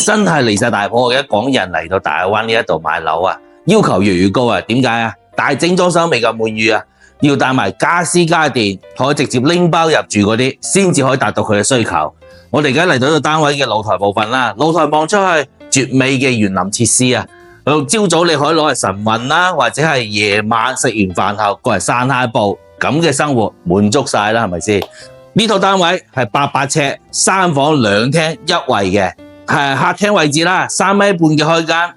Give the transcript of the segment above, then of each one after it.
真係離晒大譜嘅，港人嚟到大灣呢一度買樓啊，要求越嚟越高啊！點解啊？大整裝修未夠滿意啊，要帶埋家私家電，可以直接拎包入住嗰啲，先至可以達到佢嘅需求。我哋而家嚟到呢個單位嘅露台部分啦，露台望出去絕美嘅園林設施啊！朝早你可以攞嚟晨運啦，或者係夜晚食完飯後過嚟散下步，咁嘅生活滿足晒啦，係咪先？呢套單位係800尺，3房2廳1衛嘅，係客廳位置啦，3.5米嘅開間，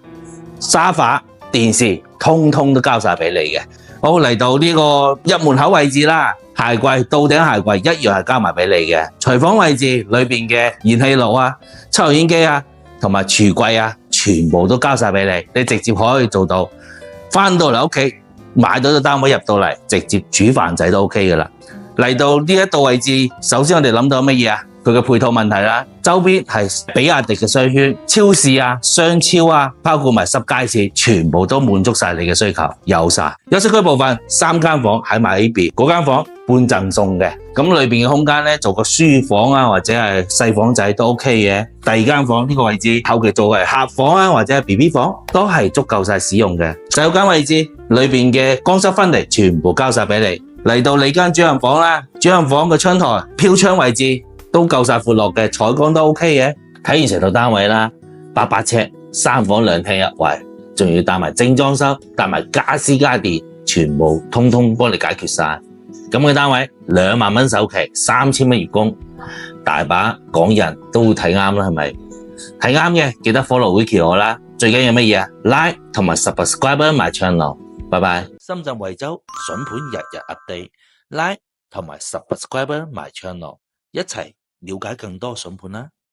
沙發、電視，通通都交晒俾你嘅。好，嚟到呢個入門口位置啦，鞋櫃到頂鞋櫃一樣係交埋俾你嘅。廚房位置裏邊嘅燃氣爐啊、抽油煙機啊，同埋櫥櫃啊，全部都交晒俾你，你直接可以做到。翻到嚟屋企買到個單位入到嚟，直接煮飯仔都 OK 噶啦。嚟到呢一度位置，首先我哋諗到乜嘢啊？佢嘅配套問題啦，周邊係比亞迪嘅商圈、超市啊、商超啊，包括埋濕街市，全部都滿足晒你嘅需求，有晒。休息區部分3間房喺埋呢邊，嗰間房半贈送嘅，咁裏邊嘅空間咧做個書房啊，或者係細房仔都 OK 嘅。第二間房呢個位置後期做為客房啊，或者係 BB 房，都係足夠晒使用嘅。洗手間位置裏邊嘅乾濕分離全部交晒俾你。嚟到你間主人房啦，主人房嘅窗台、飄窗位置都夠晒闊落嘅，採光都 OK 嘅。睇完成套單位啦，800尺，3房2廳1衛，仲要帶埋精裝修，帶埋家私家電，全部通通幫你解決晒。咁嘅單位2萬蚊首期，3000蚊月供，大把港人都會睇啱啦，係咪？睇啱嘅記得 follow Vicky 我啦，最緊要乜嘢啊 ？Like 同埋 subscribe 埋 channel， 拜拜。深圳惠州筍盤日日 update，Like 同埋 subscribe 埋 channel， 一齊了解更多筍盤啦。